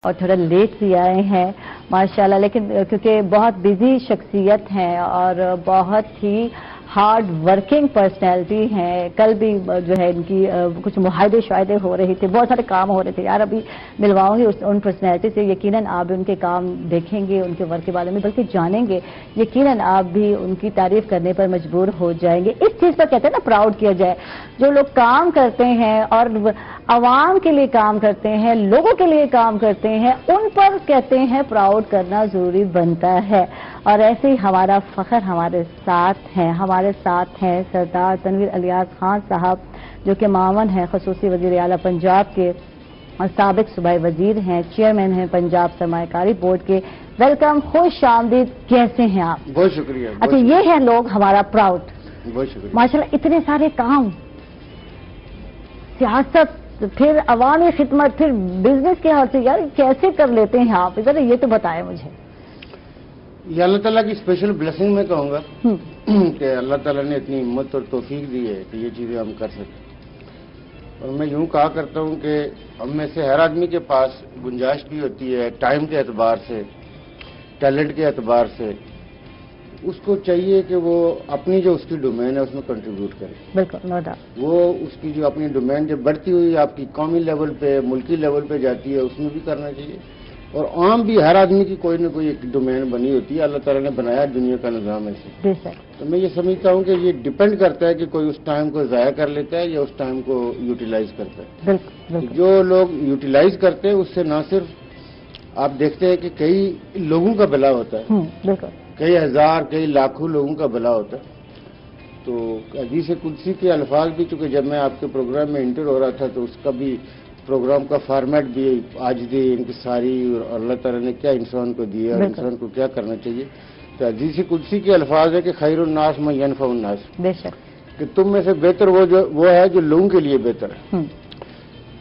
اور تھوڑا لیٹ بھی آئے ہیں ماشاءاللہ، لیکن کیونکہ بہت بزی شخصیت ہیں اور بہت ہی ہارڈ ورکنگ پرسنالٹی ہیں. کل بھی جو ہے ان کی کچھ معاہدے شاہدے ہو رہے تھے، بہت سارے کام ہو رہے تھے. یار ابھی ملواؤں گی ان پرسنالٹی سے، یقیناً آپ بھی ان کے کام دیکھیں گے، ان کے ورک کے بارے میں بلکہ جانیں گے. یقیناً آپ بھی ان کی تعریف کرنے پر مجبور ہو جائیں گے. اس چیز پر کہتے ہیں نا پراؤڈ کیا جائے. جو لوگ کام کرتے ہیں اور عوام کے لیے کام کرتے ہیں، لوگوں کے لیے کام کرتے ہیں، ان پر کہتے ہیں پراؤڈ کرنا ضروری بنتا ہے. اور ایسے ہی ہمارا فخر ہمارے ساتھ ہیں سردار تنویر الیاس خان صاحب، جو کہ معاون ہیں خصوصی وزیر اعلیٰ پنجاب کے اور سابق صوبائی وزیر ہیں، چیئرمین ہیں پنجاب سرمایہ کاری بورڈ کے. ویلکم، خوش آمدید. کیسے ہیں آپ؟ بہت شکریہ. اچھا، یہ ہے لوگ ہمارا پراؤڈ. بہت شکریہ. ماشاءاللہ اتنے سارے کام، سیاست، پھر عوامی خدمت، پھر بزنس کے حوالے سے، یار کیسے کر لیتے ہیں آپ؟ ذرا یہ تو بتائیں مجھے. یہ اللہ تعالیٰ کی اسپیشل بلیسنگ میں کہوں گا کہ اللہ تعالیٰ نے اتنی ہمت اور توفیق دی ہے کہ یہ چیزیں ہم کر سکیں. اور میں یوں کہا کرتا ہوں کہ ہم میں سے ہر آدمی کے پاس گنجائش بھی ہوتی ہے، ٹائم کے اعتبار سے، ٹیلنٹ کے اعتبار سے. اس کو چاہیے کہ وہ اپنی جو اس کی ڈومین ہے اس میں کنٹریبیوٹ کرے. بالکل، نو ڈاؤٹ. وہ اس کی جو اپنی ڈومین جب بڑھتی ہوئی آپ کی قومی لیول پہ، ملکی لیول پہ جاتی ہے، اس میں بھی کرنا چاہیے. اور عام بھی ہر آدمی کی کوئی نہ کوئی ایک ڈومین بنی ہوتی ہے. اللہ تعالیٰ نے بنایا دنیا کا نظام ایسے. تو میں یہ سمجھتا ہوں کہ یہ ڈیپینڈ کرتا ہے کہ کوئی اس ٹائم کو ضائع کر لیتا ہے یا اس ٹائم کو یوٹیلائز کرتا ہے. جو لوگ یوٹیلائز کرتے ہیں اس سے نہ صرف آپ دیکھتے ہیں کہ کئی لوگوں کا بھلا ہوتا ہے، کئی ہزار، کئی لاکھوں لوگوں کا بھلا ہوتا ہے. تو حدیث قدسی کے الفاظ بھی، چونکہ جب میں آپ کے پروگرام میں انٹر ہو رہا تھا تو اس کا بھی پروگرام کا فارمیٹ بھی آج دی ان کی ساری، اور اللہ تعالیٰ نے کیا انسان کو دیا اور انسان کو کیا کرنا چاہیے. تو حدیث قدسی کے الفاظ ہے کہ خیر الناس من ینفع الناس، بے شک، کہ تم میں سے بہتر وہ ہے جو لوگوں کے لیے بہتر ہے.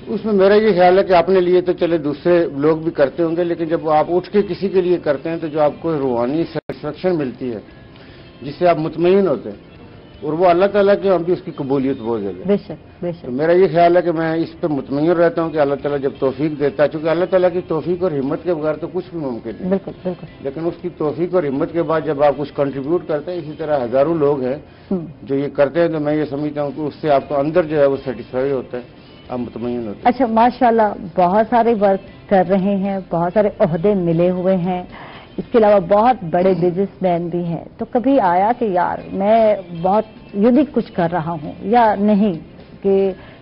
اس میں میرا یہ خیال ہے کہ اپنے لیے تو چلے دوسرے لوگ بھی کرتے ہوں گے، لیکن جب آپ اٹھ کے کسی کے لیے کرتے ہیں تو جو آپ کو روحانی سیٹسفیکشن ملتی ہے، جس سے آپ مطمئن ہوتے ہیں، اور وہ اللہ تعالیٰ کی ہم بھی اس کی قبولیت بہت زیادہ. بے شک، بے شک. میرا یہ خیال ہے کہ میں اس پہ مطمئن رہتا ہوں کہ اللہ تعالیٰ جب توفیق دیتا ہے، چونکہ اللہ تعالیٰ کی توفیق اور ہمت کے بغیر تو کچھ بھی ممکن نہیں. بالکل بالکل. لیکن اس کی توفیق اور ہمت کے بعد جب آپ کچھ کنٹریبیوٹ کرتے ہیں، اسی طرح ہزاروں لوگ ہیں جو یہ کرتے ہیں، تو میں یہ سمجھتا ہوں کہ اس سے آپ کو اندر جو ہے وہ سیٹسفائی ہوتا ہے، آپ مطمئن ہوتے ہیں. اچھا، ماشاءاللہ بہت سارے ورک کر رہے ہیں، بہت سارے عہدے ملے ہوئے ہیں، اس کے علاوہ بہت بڑے بزنس مین بھی ہیں. تو کبھی آیا کہ یار میں بہت یونیک کچھ کر رہا ہوں، یا نہیں کہ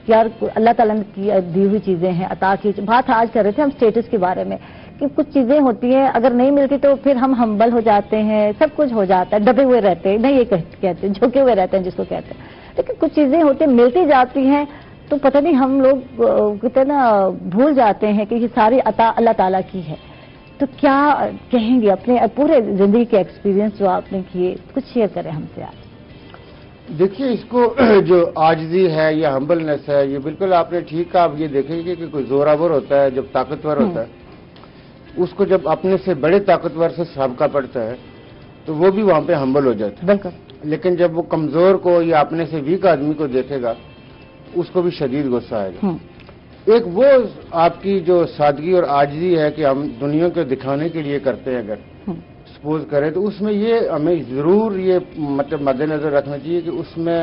یار اللہ تعالیٰ نے دی ہوئی چیزیں ہیں، عطا کی. بات آج کر رہے تھے ہم اسٹیٹس کے بارے میں کہ کچھ چیزیں ہوتی ہیں اگر نہیں ملتی تو پھر ہم ہمبل ہو جاتے ہیں، سب کچھ ہو جاتا ہے، دبے ہوئے رہتے ہیں، نہیں یہ کہتے ہیں جھکے ہوئے رہتے ہیں جس کو کہتے ہیں. لیکن کچھ چیزیں ہوتی ہیں ملتی جاتی ہیں تو پتہ نہیں ہم لوگ کہتے نا بھول جاتے ہیں کہ یہ ساری عطا اللہ تعالیٰ کی ہے. تو کیا کہیں گے اپنے پورے زندگی کے ایکسپیرینس جو آپ نے کیے، کچھ شیئر کریں ہم سے آپ. دیکھیے، اس کو جو عاجزی ہے یا ہمبلنس ہے، یہ بالکل آپ نے ٹھیک کہا. آپ یہ دیکھیں گے کہ کوئی زوراور ہوتا ہے، جب طاقتور ہوتا ہے، اس کو جب اپنے سے بڑے طاقتور سے سابقہ پڑتا ہے تو وہ بھی وہاں پہ ہمبل ہو جاتا ہے. بالکل. لیکن جب وہ کمزور کو یا اپنے سے ویک آدمی کو دیکھے گا، اس کو بھی شدید غصہ آئے گا. ایک وہ آپ کی جو سادگی اور عاجزی ہے کہ ہم دنیا کو دکھانے کے لیے کرتے ہیں، اگر سپوز کریں تو اس میں یہ ہمیں ضرور یہ مطلب مد نظر رکھنا چاہیے کہ اس میں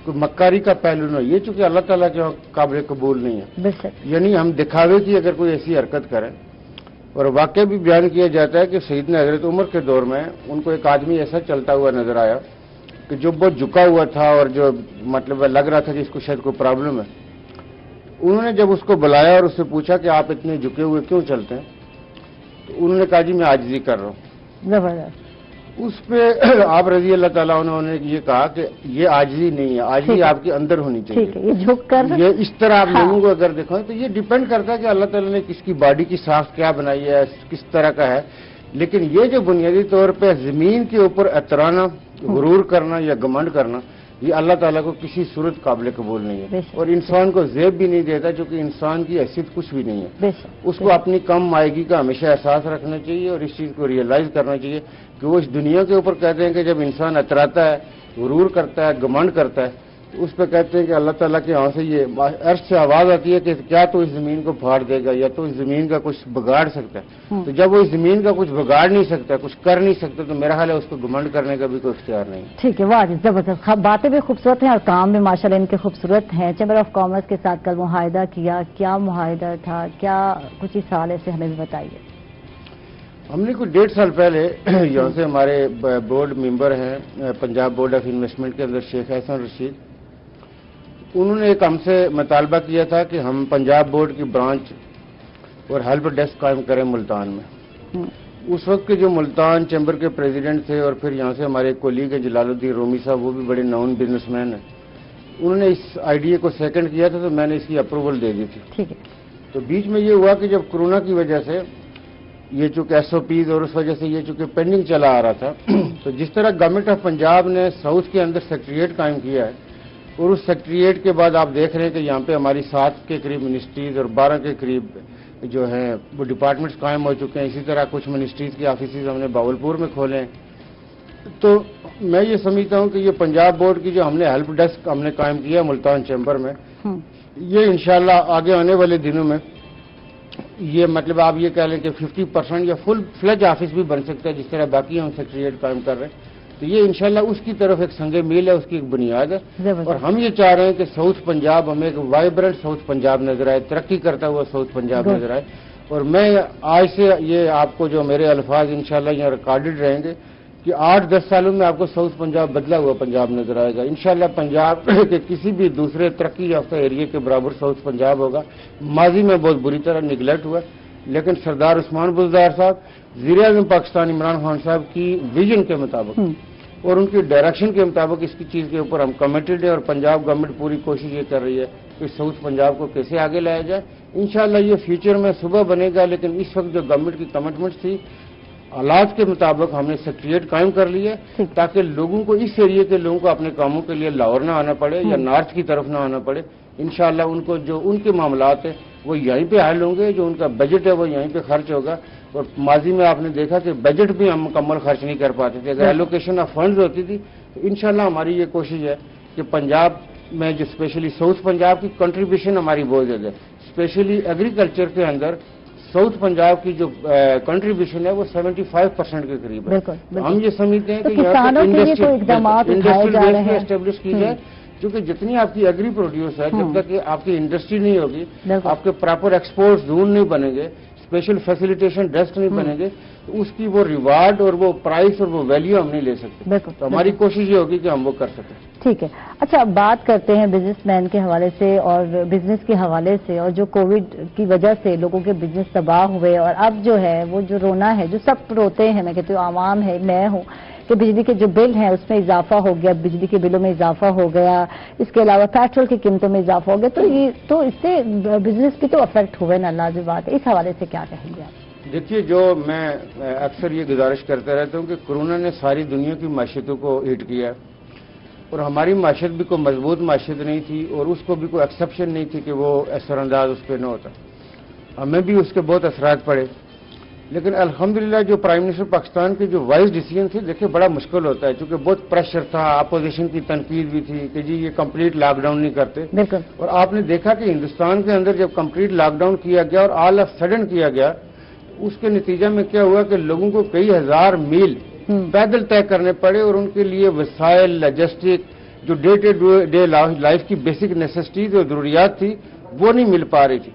کوئی مکاری کا پہلو نہ ہو. یہ چونکہ اللہ تعالیٰ کے قابل قبول نہیں ہے، یعنی ہم دکھاوے کی اگر کوئی ایسی حرکت کریں. اور واقعہ بھی بیان کیا جاتا ہے کہ سیدنا حضرت عمر کے دور میں ان کو ایک آدمی ایسا چلتا ہوا نظر آیا کہ جو بہت جھکا ہوا تھا اور جو مطلب لگ رہا تھا کہ اس کو شاید کوئی پرابلم ہے. انہوں نے جب اس کو بلایا اور اس سے پوچھا کہ آپ اتنے جھکے ہوئے کیوں چلتے ہیں، تو انہوں نے کہا جی میں عاجزی کر رہا ہوں. زبردست. اس پہ آپ رضی اللہ تعالیٰ انہوں نے یہ کہا کہ یہ عاجزی نہیں ہے، عاجزی آپ کے اندر ہونی چاہیے. یہ جھک کر یہ اس طرح آپ لوگوں کو اگر دیکھو تو یہ ڈیپینڈ کرتا ہے کہ اللہ تعالیٰ نے کس کی باڈی کی ساخت کیا بنائی ہے، کس طرح کا ہے. لیکن یہ جو بنیادی طور پہ زمین کے اوپر اترانا، غرور کرنا یا گمنڈ کرنا، یہ اللہ تعالیٰ کو کسی صورت قابل قبول نہیں ہے، اور انسان کو زیب بھی نہیں دیتا، چونکہ انسان کی حیثیت کچھ بھی نہیں ہے. اس کو اپنی کم مائیگی کا ہمیشہ احساس رکھنا چاہیے اور اس چیز کو ریئلائز کرنا چاہیے کہ وہ اس دنیا کے اوپر کہتے ہیں کہ جب انسان اتراتا ہے، غرور کرتا ہے، گمنڈ کرتا ہے، اس پہ کہتے ہیں کہ اللہ تعالیٰ کے یہاں سے یہ عرش سے آواز آتی ہے کہ کیا تو اس زمین کو پھاڑ دے گا یا تو اس زمین کا کچھ بگاڑ سکتا ہے. تو جب وہ اس زمین کا کچھ بگاڑ نہیں سکتا، کچھ کر نہیں سکتا، تو میرا خیال ہے اس کو گھمنڈ کرنے کا بھی کوئی اختیار نہیں. ٹھیک ہے، واہ زبردست، باتیں بھی خوبصورت ہیں اور کام بھی ماشاءاللہ ان کے خوبصورت ہیں. چیمبر آف کامرس کے ساتھ کل معاہدہ کیا، کیا معاہدہ تھا، کیا کچھ اس حوالے سے ہمیں بھی بتائیے. ہم نے کوئی 1.5 سال پہلے یہاں سے ہمارے بورڈ ممبر ہیں پنجاب بورڈ آف انویسٹمنٹ کے اندر شیخ احسن رشید، انہوں نے ایک ہم سے مطالبہ کیا تھا کہ ہم پنجاب بورڈ کی برانچ اور ہیلپ ڈیسک قائم کریں ملتان میں. اس وقت کے جو ملتان چیمبر کے پریزیڈنٹ تھے اور پھر یہاں سے ہمارے کولیگ ہیں جلال الدین رومی صاحب، وہ بھی بڑے نون بزنس مین ہیں، انہوں نے اس آئیڈیا کو سیکنڈ کیا تھا، تو میں نے اس کی اپروول دے دی تھی. ٹھیک ہے. تو بیچ میں یہ ہوا کہ جب کورونا کی وجہ سے یہ چونکہ ایس او پیز اور اس وجہ سے یہ چونکہ پینڈنگ چلا آ رہا تھا، تو جس طرح گورنمنٹ آف پنجاب نے ساؤتھ کے اندر سیکریٹریٹ قائم کیا ہے، اور اس سیکریٹریٹ کے بعد آپ دیکھ رہے ہیں کہ یہاں پہ ہماری 7 کے قریب منسٹریز اور 12 کے قریب جو ہیں وہ ڈپارٹمنٹس قائم ہو چکے ہیں. اسی طرح کچھ منسٹریز کے آفیسز ہم نے باولپور میں کھولے ہیں. تو میں یہ سمجھتا ہوں کہ یہ پنجاب بورڈ کی جو ہم نے ہیلپ ڈیسک ہم نے قائم کیا ہے ملتان چیمبر میں، یہ انشاءاللہ آگے آنے والے دنوں میں یہ مطلب آپ یہ کہہ لیں کہ 50% یا فل فلیج آفس بھی بن سکتا ہے، جس طرح باقی ہم سیکریٹریٹ قائم کر رہے ہیں. تو یہ انشاءاللہ اس کی طرف ایک سنگ میل ہے، اس کی ایک بنیاد ہے. اور ہم یہ چاہ رہے ہیں کہ ساؤتھ پنجاب ہمیں ایک وائبرنٹ ساؤتھ پنجاب نظر آئے، ترقی کرتا ہوا ساؤتھ پنجاب نظر آئے. اور میں آج سے یہ آپ کو جو میرے الفاظ انشاءاللہ یہاں ریکارڈڈ رہیں گے کہ 8-10 سالوں میں آپ کو ساؤتھ پنجاب بدلا ہوا پنجاب نظر آئے گا. انشاءاللہ پنجاب کے کسی بھی دوسرے ترقی یافتہ ایریے کے برابر ساؤتھ پنجاب ہوگا. ماضی میں بہت بری طرح نگلیکٹ ہوا، لیکن سردار عثمان بزدار صاحب، وزیر اعظم پاکستان عمران خان صاحب کی ویژن کے مطابق اور ان کی ڈائریکشن کے مطابق اس کی چیز کے اوپر ہم کمیٹڈ ہے، اور پنجاب گورنمنٹ پوری کوشش یہ کر رہی ہے کہ ساؤتھ پنجاب کو کیسے آگے لایا جائے. انشاءاللہ یہ فیوچر میں صبح بنے گا، لیکن اس وقت جو گورنمنٹ کی کمٹمنٹس تھی حالات کے مطابق ہم نے سیکریٹریٹ قائم کر لی ہے، تاکہ لوگوں کو اس ایریے کے لوگوں کو اپنے کاموں کے لیے لاہور نہ آنا پڑے یا نارتھ کی طرف نہ آنا پڑے. انشاءاللہ ان کو جو ان کے معاملات ہیں وہ یہیں پہ حل ہوں گے، جو ان کا بجٹ ہے وہ یہیں پہ خرچ ہوگا. اور ماضی میں آپ نے دیکھا کہ بجٹ بھی ہم مکمل خرچ نہیں کر پاتے تھے. اگر ایلوکیشن آف فنڈز ہوتی تھی تو انشاءاللہ ہماری یہ کوشش ہے کہ پنجاب میں جو اسپیشلی ساؤتھ پنجاب کی کنٹریبیوشن ہماری بہت زیادہ ہے. اسپیشلی ایگریکلچر کے اندر ساؤتھ پنجاب کی جو کنٹریبیوشن ہے وہ 75% کے قریب ہے. ہم یہ سمجھتے ہیں کہ یہاں پہ انڈسٹری اسٹیبلش کی جائے، کیونکہ جتنی آپ کی ایگری پروڈیوس ہے، جب تک کہ آپ کی انڈسٹری نہیں ہوگی، آپ کے پراپر ایکسپورٹ زون نہیں بنیں گے، اسپیشل فیسیلیٹیشن ڈیسک نہیں بنیں گے، تو اس کی وہ ریوارڈ اور وہ پرائز اور وہ ویلیو ہم نہیں لے سکتے. تو ہماری کوشش یہ ہوگی کہ ہم وہ کر سکیں. ٹھیک ہے. اچھا، بات کرتے ہیں بزنس مین کے حوالے سے اور بزنس کے حوالے سے، اور جو کووڈ کی وجہ سے لوگوں کے بزنس تباہ ہوئے، اور اب جو ہے وہ جو رونا ہے، جو سب روتے ہیں، میں کہتی ہوں عوام ہے، میں ہوں، کہ بجلی کے جو بل ہیں اس میں اضافہ ہو گیا، بجلی کے بلوں میں اضافہ ہو گیا، اس کے علاوہ پیٹرول کی قیمتوں میں اضافہ ہو گیا. تو اس سے بزنس بھی تو افیکٹ ہوئے نا، لازمی بات ہے. اس حوالے سے کیا کہیں گے آپ؟ دیکھیے، جو میں اکثر یہ گزارش کرتا رہتا ہوں کہ کورونا نے ساری دنیا کی معیشتوں کو ہٹ کیا، اور ہماری معیشت بھی کوئی مضبوط معیشت نہیں تھی، اور اس کو بھی کوئی ایکسیپشن نہیں تھی کہ وہ اثر انداز اس پہ نہ ہوتا. ہمیں بھی اس کے بہت اثرات پڑے، لیکن الحمدللہ جو پرائم منسٹر پاکستان کے جو وائز ڈیسیجن تھے، دیکھیں بڑا مشکل ہوتا ہے، کیونکہ بہت پریشر تھا، اپوزیشن کی تنقید بھی تھی کہ جی یہ کمپلیٹ لاک ڈاؤن نہیں کرتے. اور آپ نے دیکھا کہ ہندوستان کے اندر جب کمپلیٹ لاک ڈاؤن کیا گیا اور آل آف سڈن کیا گیا، اس کے نتیجہ میں کیا ہوا کہ لوگوں کو کئی ہزار میل پیدل طے کرنے پڑے، اور ان کے لیے وسائل، لاجسٹک، جو ڈے ٹو ڈے لائف کی بیسک نیسیسٹیز اور ضروریات تھی وہ نہیں مل پا رہی تھی.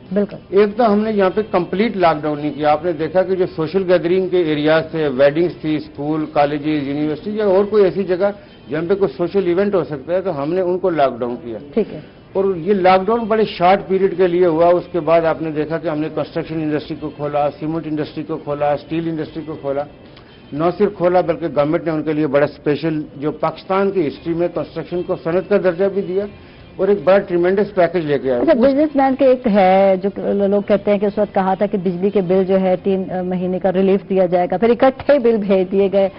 ایک تو ہم نے یہاں پہ کمپلیٹ لاک ڈاؤن نہیں کیا. آپ نے دیکھا کہ جو سوشل گیدرنگ کے ایریاز تھے، ویڈنگز تھی، اسکول، کالجز، یونیورسٹی یا اور کوئی ایسی جگہ جہاں پہ کوئی سوشل ایونٹ ہو سکتا ہے، تو ہم نے ان کو لاک ڈاؤن کیا. ٹھیک ہے. اور یہ لاک ڈاؤن بڑے شارٹ پیریڈ کے لیے ہوا. اس کے بعد آپ نے دیکھا کہ ہم نے کنسٹرکشن انڈسٹری کو کھولا، سیمنٹ انڈسٹری کو کھولا، اسٹیل انڈسٹری کو کھولا. نہ صرف کھولا بلکہ گورنمنٹ نے ان کے لیے بڑا اسپیشل جو پاکستان کی ہسٹری میں کنسٹرکشن کو صنعت کا درجہ بھی دیا، اور ایک بڑا ٹریمینڈس پیکج لے کے آیا. بزنس مین کے ایک ہے جو لوگ کہتے ہیں کہ اس وقت کہا تھا کہ بجلی کے بل جو ہے 3 مہینے کا ریلیف دیا جائے گا، پھر اکٹھے بل بھیج دیے گئے،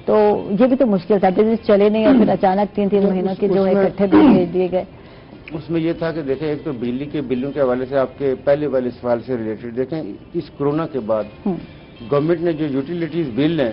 تو یہ بھی تو مشکل تھا، بزنس چلے نہیں اور پھر اچانک 3 مہینوں کے جو ہے اکٹھے بل بھیج دیے گئے. اس میں یہ تھا کہ دیکھیں، ایک تو بجلی کے بلوں کے حوالے سے آپ کے پہلے والے سوال سے ریلیٹڈ دیکھیں، اس کورونا کے بعد گورنمنٹ نے جو یوٹیلیٹیز بل ہیں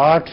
8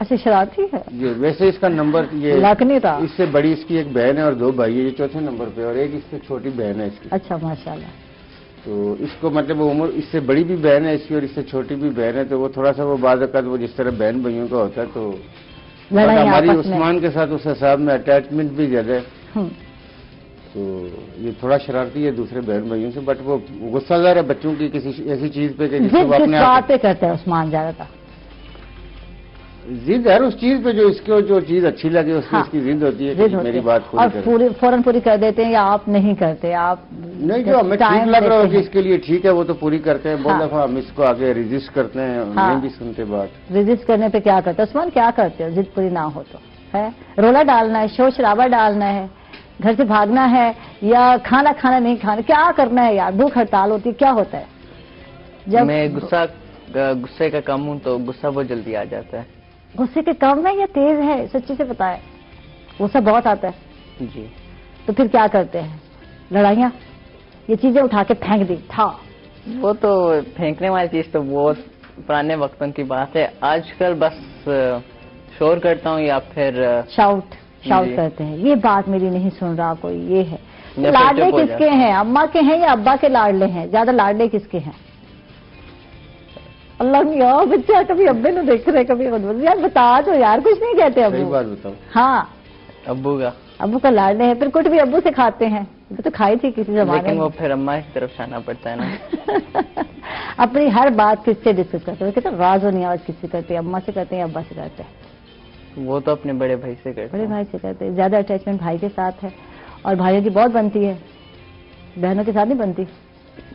اچھا شرارتی ہے یہ ویسے اس کا نمبر یہ لاک نہیں تھا. اس سے بڑی اس کی ایک بہن ہے اور 2 بھائی ہے، یہ چوتھے نمبر پہ، اور ایک اس سے چھوٹی بہن ہے اس کی. اچھا ماشاءاللہ. تو اس کو مطلب عمر اس سے بڑی بھی بہن ہے اس کی اور اس سے چھوٹی بھی بہن ہے، تو وہ تھوڑا سا وہ بعض اوقات وہ جس طرح بہن بھائیوں کا ہوتا ہے تو ہماری عثمان کے ساتھ اس حساب میں اٹیچمنٹ بھی زیادہ ہے. تو یہ تھوڑا شرارتی ہے دوسرے بہن بھائیوں سے، بٹ وہ غصہ دار ہے بچوں کی کسی ایسی چیز پہ کہ جس کو اپنے آپ پہ کرتے ہیں عثمان زیادہ تر. ضد ہے اس چیز پہ جو اس کو جو چیز اچھی لگے اس کی اس کی ضد ہوتی ہے کہ میری بات اور فوراً پوری کر دیتے ہیں، یا آپ نہیں کرتے؟ آپ نہیں، جو ہمیں ٹھیک لگ رہا ہو کہ اس کے لیے ٹھیک ہے وہ تو پوری کرتے ہیں. بہت دفعہ ہم اس کو آگے ریزسٹ کرتے ہیں، نہیں بھی سنتے بات. ریزسٹ کرنے پہ کیا کرتے عثمان؟ کیا کرتے ہو ضد پوری نہ ہو تو؟ ہے رولا ڈالنا ہے، شور شرابہ ڈالنا ہے، گھر سے بھاگنا ہے، یا کھانا نہیں کھانا؟ کیا کرنا ہے یار؟ بھوک ہڑتال ہوتی ہے، کیا ہوتا ہے؟ جب میں غصے کا کم ہوں تو غصہ بہت جلدی آ جاتا ہے. غصے کے کم ہے یا تیز ہے؟ سچی سے بتائے. غصہ بہت آتا ہے جی. تو پھر کیا کرتے ہیں؟ لڑائیاں؟ یہ چیزیں اٹھا کے پھینک دی تھا؟ وہ تو پھینکنے والی چیز تو بہت پرانے وقتوں کی بات ہے. آج کل بس شور کرتا ہوں یا پھر شاؤٹ کرتے ہیں. یہ بات میری نہیں سن رہا کوئی. یہ ہے لاڈلے کس کے ہیں؟ اماں کے ہیں یا ابا کے لاڈلے ہیں؟ زیادہ لاڈلے کس کے ہیں؟ اللہ نے یار بچہ کبھی ابے نے دیکھ رہے کبھی یار بتا دو یار. کچھ نہیں کہتے ابو. بات بتاؤ. ہاں ابو کا لاڈلے ہیں. پھر کٹ بھی ابو سے کھاتے ہیں. وہ تو کھائی تھی کسی زمانے میں، لیکن وہ پھر اماں کی طرف جانا پڑتا ہے نا. اپنی ہر بات کس سے ڈسکس کرتے ہیں؟ کہتے ہیں راز و نیاز کس سے کرتے ہیں؟ اماں سے کرتے ہیں یا ابا سے کرتے ہیں؟ وہ تو اپنے بڑے بھائی سے کرتے ہیں. بڑے بھائی سے کرتے ہیں. زیادہ اٹیچمنٹ بھائی کے ساتھ ہے، اور بھائیوں کی بہت بنتی ہے، بہنوں کے ساتھ نہیں بنتی.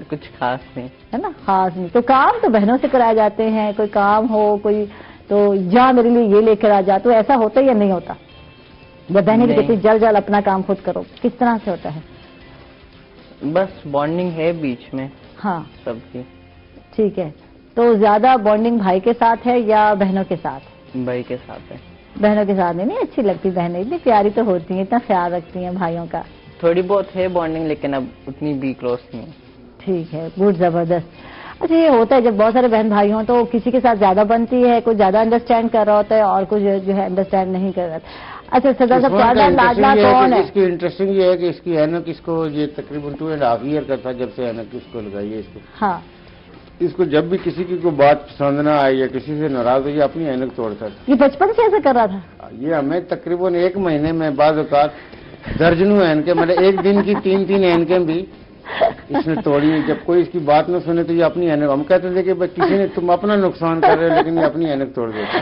کچھ خاص نہیں ہے نا، خاص نہیں. تو کام تو بہنوں سے کرائے جاتے ہیں. کوئی کام ہو کوئی تو جا میرے لیے یہ لے کر آ جا. تو ایسا ہوتا ہے یا نہیں ہوتا؟ یا بہنیں بھی کہتی جل جل اپنا کام خود کرو؟ کس طرح سے ہوتا ہے؟ بس بانڈنگ ہے بیچ میں. ہاں سب کی. ٹھیک ہے. تو زیادہ بانڈنگ بھائی کے ساتھ ہے یا بہنوں کے ساتھ؟ بھائی کے ساتھ ہے. بہنوں کے ساتھ نہیں اچھی لگتی بہنیں؟ اتنی پیاری تو ہوتی ہیں، اتنا خیال رکھتی ہیں بھائیوں کا. تھوڑی بہت ہے بانڈنگ لیکن اب اتنی بھی کلوز نہیں. ٹھیک ہے، گڈ، زبردست. اچھا یہ ہوتا ہے جب بہت سارے بہن بھائی ہوں تو کسی کے ساتھ زیادہ بنتی ہے، کوئی زیادہ انڈرسٹینڈ کر رہا ہوتا ہے اور کچھ جو ہے انڈرسٹینڈ نہیں کر رہا. اچھا سردار صاحب زیادہ لاڈلا کون ہے؟ اس کی انٹرسٹنگ یہ ہے کہ اس کی اینک اس کو یہ تقریباً 2.5 ایئر کا تھا جب سے اینک اس کو لگائی ہے. اس کو ہاں اس کو جب بھی کسی کی کوئی بات پسند نہ آئی یا کسی سے ناراض ہوئی اپنی اینک توڑتا تھا. یہ بچپن سے ایسا کر رہا تھا؟ یہ ہمیں تقریباً 1 مہینے میں بعض اوقات درجنوں اینکیں، مطلب ایک دن کی 3 اینکیں بھی اس نے توڑی. جب کوئی اس کی بات نہ سنے تو یہ اپنی اینک، ہم کہتے تھے کہ کسی نے تم اپنا نقصان کر رہے ہو لیکن یہ اپنی اینک توڑ دیتے.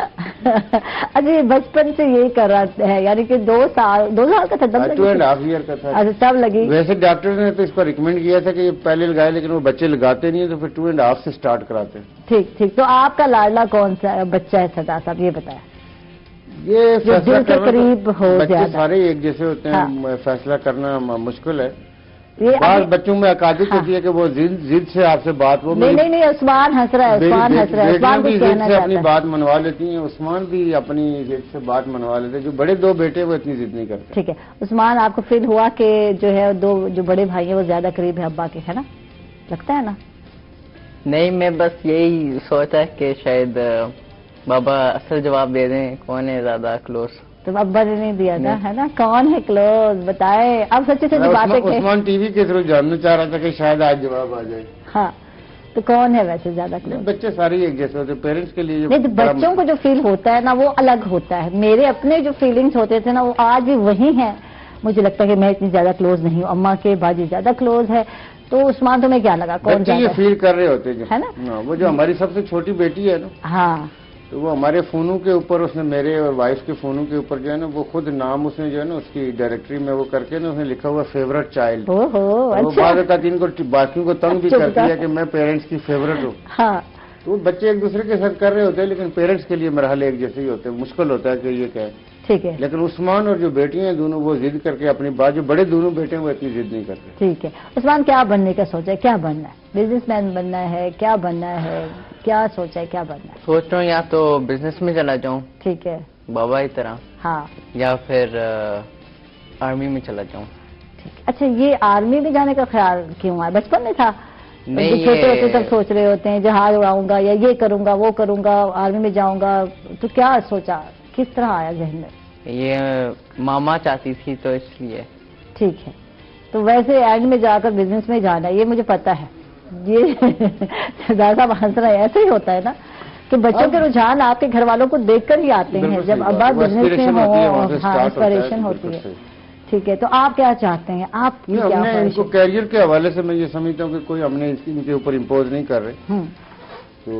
اچھا یہ بچپن سے یہی کر رہا ہے، یعنی کہ 2 سال کا تھا تب 2.5 ایئر کا تھا. اچھا تب لگی. ویسے ڈاکٹر نے تو اس کو ریکمینڈ کیا تھا کہ یہ پہلے لگائے لیکن وہ بچے لگاتے نہیں ہیں تو پھر 2.5 سے سٹارٹ کراتے ہیں. ٹھیک. تو آپ کا لاڈلا کون سا بچہ ہے سردار صاحب یہ بتایا؟ یہ فیصلہ دل کے قریب ہو. بچے سارے ایک جیسے ہوتے ہیں، فیصلہ کرنا مشکل ہے. بعض بچوں میں عقادت ہوتی ہے کہ وہ ضد سے آپ سے بات وہ نہیں عثمان ہنس رہا ہے. عثمان بھی ضد سے اپنی بات منوا لیتی ہیں، عثمان بھی اپنی ضد سے بات منوا لیتے ہیں. جو بڑے 2 بیٹے وہ اتنی ضد نہیں کرتے. ٹھیک ہے. عثمان آپ کو فیل ہوا کہ جو ہے 2 جو بڑے بھائی ہیں وہ زیادہ قریب ہے ابا کے، ہے نا؟ لگتا ہے نا؟ نہیں میں بس یہی سوچا کہ شاید بابا اصل جواب دے دیں کون ہے زیادہ کلوز. تو ابا نے نہیں دیا تھا، ہے نا؟ کون ہے کلوز بتائے. اب سچی سے باتیں عثمان ٹی وی کے تھرو جاننا چاہ رہا تھا کہ شاید آج جواب آ جائے. ہاں تو کون ہے ویسے زیادہ کلوز؟ بچے سارے ایک جیسے ہوتے ہیں. پیرنٹس کے لیے نہیں تو بچوں کو جو فیل ہوتا ہے نا وہ الگ ہوتا ہے. میرے اپنے جو فیلنگز ہوتے تھے نا وہ آج بھی وہی ہیں. مجھے لگتا ہے کہ میں اتنی زیادہ کلوز نہیں ہوں. اماں کے باجی زیادہ کلوز ہے. تو عثمان تمہیں کیا لگا کون یہ فیل کر رہے ہوتے ہے نا؟ وہ جو ہماری سب سے چھوٹی بیٹی ہے نا، ہاں تو وہ ہمارے فونوں کے اوپر اس نے میرے اور وائف کے فونوں کے اوپر جو ہے نا وہ خود نام اس نے جو ہے نا اس کی ڈائریکٹری میں وہ کر کے نا اس نے لکھا ہوا فیوریٹ چائلڈ. وہ بعض اوقات ان کو باقیوں کو تنگ بھی کرتی ہے کہ میں پیرنٹس کی فیوریٹ ہوں. ہاں تو بچے ایک دوسرے کے ساتھ کر رہے ہوتے ہیں لیکن پیرنٹس کے لیے مرحلے ایک جیسے ہی ہوتے ہیں. مشکل ہوتا ہے کہ یہ کیا ہے. ٹھیک ہے. لیکن عثمان اور جو بیٹی ہیں دونوں وہ ضد کر کے اپنی بات، جو بڑے دونوں بیٹے ہیں وہ اتنی ضد نہیں کرتے. ٹھیک ہے. عثمان کیا بننے کا سوچا ہے؟ کیا بننا ہے؟ بزنس مین بننا ہے؟ کیا بننا ہے؟ کیا سوچا ہے کیا بننا ہے؟ سوچ رہا ہوں یا تو بزنس میں چلا جاؤں. ٹھیک ہے. بابا کی طرح. ہاں. یا پھر آرمی میں چلا جاؤں. ٹھیک. اچھا یہ آرمی میں جانے کا خیال کیوں آیا؟ بچپن میں تھا نہیں چھوٹے ہوتے تب سوچ رہے ہوتے ہیں جہاز اڑاؤں گا یا یہ کروں گا وہ کروں گا آرمی میں جاؤں گا، تو کیا سوچا، کس طرح آیا ذہن میں؟ یہ ماما چاہتی تھی تو اس لیے. ٹھیک ہے، تو ویسے اینڈ میں جا کر بزنس میں جانا یہ مجھے پتا ہے، یہ زیادہ ہنس رہا ہے، ایسے ہی ہوتا ہے نا کہ بچوں کے رجحان آپ کے گھر والوں کو دیکھ کر ہی آتے ہیں، جب ابا بزنس میں ہو، ہاں انسپریشن ہوتی ہے. ٹھیک ہے، تو آپ کیا چاہتے ہیں، آپ کی کیا ان کو کیریئر کے حوالے سے میں یہ سمجھتا ہوں کہ کوئی ہم نے ان کے اوپر امپوز نہیں کر رہے، تو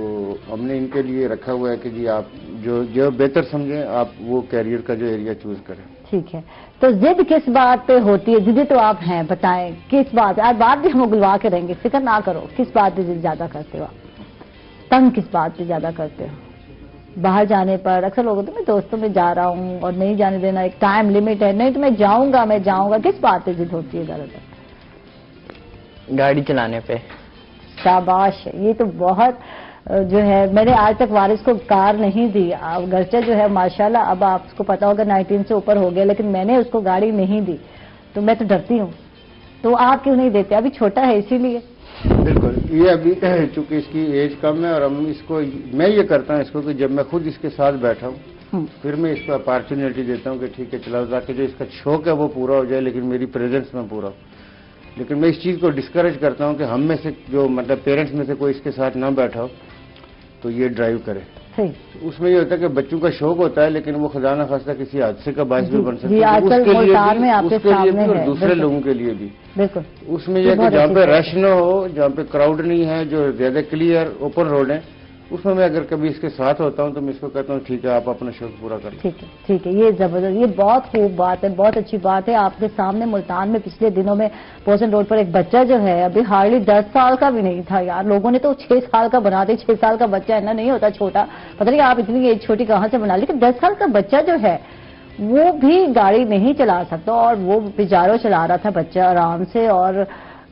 ہم نے ان کے لیے رکھا ہوا ہے کہ جی آپ جو بہتر سمجھیں آپ وہ کیریئر کا جو ایریا چوز کریں. ٹھیک ہے، تو ضد کس بات پہ ہوتی ہے؟ ضدی تو آپ ہیں، بتائیں کس بات، آج بات بھی ہم اگلوا کے رہیں گے، فکر نہ کرو. کس بات پہ ضد زیادہ کرتے ہو آپ؟ تنگ کس بات پہ زیادہ کرتے ہو؟ باہر جانے پر اکثر لوگ ہوتے ہیں میں دوستوں میں جا رہا ہوں اور نہیں جانے دینا، ایک ٹائم لمٹ ہے، نہیں تو میں جاؤں گا، کس بات پہ ضد ہوتی ہے زیادہ تر؟ گاڑی چلانے پہ. شاباش، یہ تو بہت جو ہے، میں نے آج تک وارث کو کار نہیں دی، گرچہ جو ہے ماشاءاللہ اب آپ کو پتا ہوگا 19 سے اوپر ہو گیا، لیکن میں نے اس کو گاڑی نہیں دی، تو میں تو ڈرتی ہوں. تو آپ کیوں نہیں دیتے؟ ابھی چھوٹا ہے اسی لیے. بالکل، یہ ابھی چونکہ اس کی ایج کم ہے اور ہم اس کو، میں یہ کرتا ہوں اس کو کہ جب میں خود اس کے ساتھ بیٹھا ہوں پھر میں اس کو اپارچونیٹی دیتا ہوں کہ ٹھیک ہے چلاؤ، تاکہ جو اس کا شوق ہے وہ پورا ہو جائے لیکن میری پریزنس میں پورا ہو. لیکن میں اس چیز کو ڈسکریج کرتا ہوں کہ ہم میں سے جو مطلب پیرنٹس میں سے کوئی اس کے ساتھ نہ بیٹھا ہو تو یہ ڈرائیو کرے. اس میں یہ ہوتا ہے کہ بچوں کا شوق ہوتا ہے لیکن وہ خدا نہ خواستہ کسی حادثے کا باعث بھی بن سکتا ہے، اس کے لیے بھی اور دوسرے لوگوں کے لیے بھی. بالکل، اس میں یہ کہ جہاں پہ رش نہ ہو، جہاں پہ کراؤڈ نہیں ہے، جو زیادہ کلیئر اوپن روڈ ہے، اس میں اگر کبھی اس کے ساتھ ہوتا ہوں تو میں اس کو کہتا ہوں ٹھیک ہے آپ اپنا شوق پورا کریں. ٹھیک ہے، یہ زبردست، یہ بہت خوب بات ہے، بہت اچھی بات ہے. آپ کے سامنے ملتان میں پچھلے دنوں میں پوسن روڈ پر ایک بچہ جو ہے ابھی ہارڈلی 10 سال کا بھی نہیں تھا یار، لوگوں نے تو 6 سال کا بنا دیا. 6 سال کا بچہ ہے نا، نہیں ہوتا چھوٹا، پتہ نہیں آپ اتنی ایج چھوٹی کہاں سے بنا، لیکن 10 سال کا بچہ جو ہے وہ بھی گاڑی نہیں چلا سکتا اور وہ بیچاروں چلا رہا تھا بچہ آرام سے، اور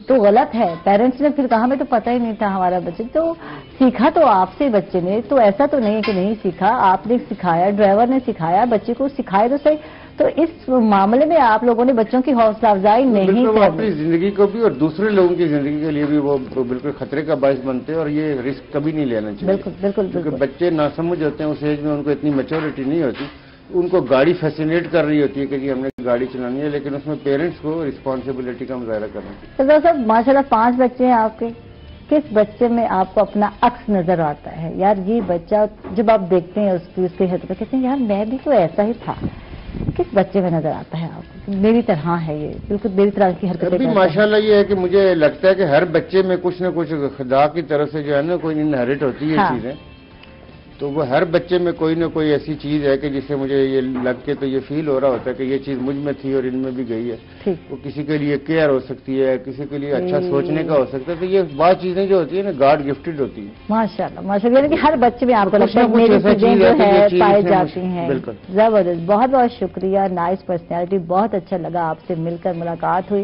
تو غلط ہے. پیرنٹس نے پھر کہا ہمیں تو پتہ ہی نہیں تھا ہمارا بچہ، تو سیکھا تو آپ سے بچے نے، تو ایسا تو نہیں کہ نہیں سیکھا، آپ نے سکھایا، ڈرائیور نے سکھایا، بچے کو سکھائے تو صحیح. تو اس معاملے میں آپ لوگوں نے بچوں کی حوصلہ افزائی نہیں کی، اپنی زندگی کو بھی اور دوسرے لوگوں کی زندگی کے لیے بھی وہ بالکل خطرے کا باعث بنتے ہیں اور یہ رسک کبھی نہیں لینا چاہیے. بالکل، کیونکہ بچے ناسمجھ ہوتے ہیں، اس ایج میں ان کو اتنی میچورٹی نہیں ہوتی، ان کو گاڑی فیسینیٹ کر رہی ہوتی ہے کہ جی ہم نے گاڑی چلانی ہے، لیکن اس میں پیرنٹس کو رسپانسبلٹی کا مظاہرہ کرنا چاہیے. تو صاحب ماشاء اللہ 5 بچے ہیں آپ کے، کس بچے میں آپ کو اپنا عکس نظر آتا ہے؟ یار یہ بچہ جب آپ دیکھتے ہیں اس کے حد پہ کہتے ہیں یار میں بھی تو ایسا ہی تھا. کس بچے میں نظر آتا ہے آپ کو میری طرح ہے، یہ بالکل میری طرح کی حرکتیں؟ ماشاء اللہ یہ ہے کہ مجھے لگتا ہے کہ ہر بچے میں کچھ نہ کچھ خدا کی طرف سے جو ہے نا کوئی انہیرٹ ہوتی ہے چیزیں، تو وہ ہر بچے میں کوئی نہ کوئی ایسی چیز ہے کہ جس سے مجھے یہ لگ کے تو یہ فیل ہو رہا ہوتا ہے کہ یہ چیز مجھ میں تھی اور ان میں بھی گئی ہے. وہ کسی کے لیے کیئر ہو سکتی ہے، کسی کے لیے اچھا سوچنے کا ہو سکتا ہے، تو یہ بات چیزیں جو ہوتی ہے نا گاڈ گفٹڈ ہوتی ہے. ماشاءاللہ یعنی کہ ہر بچے میں آپ کو لگتا ہے میری چیزیں جو ہے پائی جاتی ہیں. زبردست، بہت بہت شکریہ، نائس پرسنالٹی، بہت اچھا لگا آپ سے مل کر، ملاقات ہوئی.